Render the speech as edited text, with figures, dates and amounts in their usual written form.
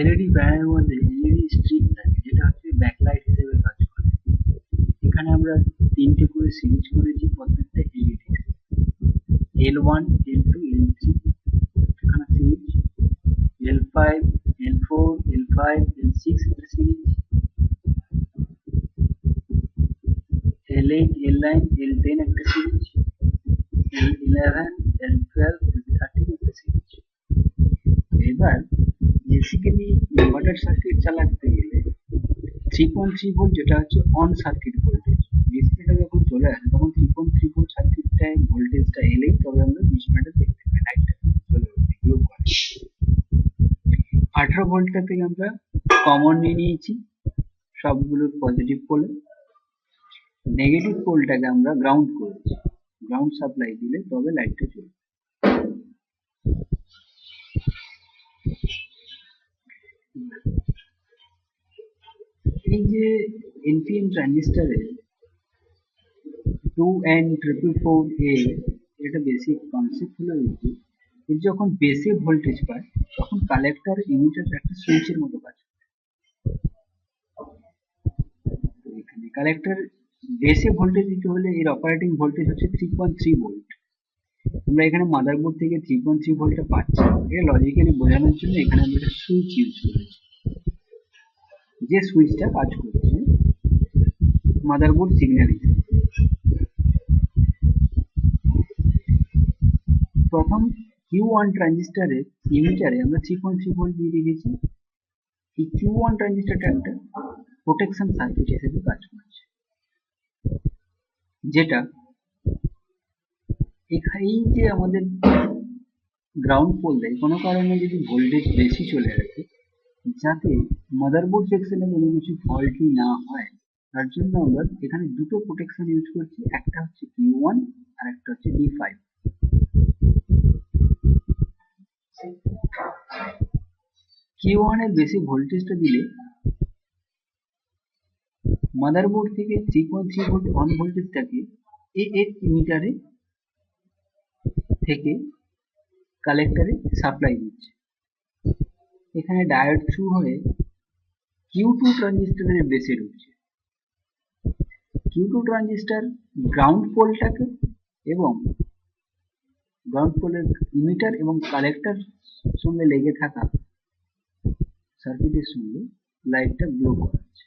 LED প্যানেলের মধ্যে LED strip থাকে যেটা হচ্ছে ব্যাকলাইট হিসেবে কাজ করে। এখানে আমরা তিনটে করে সিরিজ করেছি প্রত্যেকটা এলইডি, L1, L2, L3 একখানা series, L5, L4, L5, L6 একটা সিরিজ, L8, L9, L10 একটা সিরিজ, L11, L12, L13 একটা সিরিজ। এবার বেসিক্যালি ইনভার্টার সার্কিট চালাতে গেলে 3.3 ভোল্ট যেটা হচ্ছে অন সার্কিট ভোল্টেজ, ডিসপ্লেটা যখন চলে আসে তখন 3.3 ভোল্ট সার্কিটটায় ভোল্টেজটা এলেই তবে আমরা ডিসপ্লেটা দেখতে পাই, লাইটটা চলে গ্লো করে। 18 ভোল্টটা থেকে আমরা কমন নিয়ে নিয়েছি সবগুলো পজিটিভ পোলে, নেগেটিভ পোলটাকে আমরা গ্রাউন্ড করেছি, গ্রাউন্ড সাপ্লাই দিলে তবে লাইটটা চলবে। এই যে এনপিএন ট্রানজিস্টরের 2N444A এটা বেসিক কনসেপ্ট হলো এর যখন বেসে ভোল্টেজ পায় তখন কালেক্টর ইমিটার একটা সুইচের মতো কাজ করে। এখানে কালেক্টর বেসে ভোল্টেজ দিতে হলে এর অপারেটিং ভোল্টেজ হচ্ছে 3.3 ভোল্ট। আমরা এখানে মাদারবোর্ড থেকে 3.3 ভোল্টটা পাচ্ছি, এটা লজিক্যালি বোঝানোর জন্য এখানে আমরা একটা সুইচ ইউজ করেছি, যে সুইচটা কাজ করছে মাদারবোর্ড সিগন্যাল হিসেবে। প্রথম Q1 ট্রানজিস্টরের ইমিটারে আমরা 3.3 ভোল্ট দিয়ে রেখেছি। এই Q1 ট্রানজিস্টরটা একটা প্রোটেকশন সার্কিট হিসেবে কাজ করছে, যেটা এই যে আমাদের গ্রাউন্ড পোল দেয় কোনো কারণে যদি ভোল্টেজ বেশি চলে আসে যাতে মাদারবোর্ড সেকশনে কোনো কিছু ফল্টই না হয়, তার জন্য আমরা এখানে দুটো প্রোটেকশন ইউজ করছি, একটা হচ্ছে Q1 আর একটা হচ্ছে D5। Q1 এর বেশি ভোল্টেজটা দিলে মাদারবোর্ড থেকে 3.3 ভোল্ট অন ভোল্টেজটাকে এর ইমিটারে থেকে কালেক্টরে সাপ্লাই দিচ্ছে। এখানে ডায়োড থ্রু হয়ে Q2 ট্রানজিস্টরের বেসে ঢুকছে। Q2 ট্রানজিস্টর গ্রাউন্ড পোলটাকে এবং গ্রাউন্ড পোলের ইমিটার এবং কালেক্টর সঙ্গে লেগে থাকা সার্কিটের সঙ্গে লাইটটা গ্লো করাচ্ছে।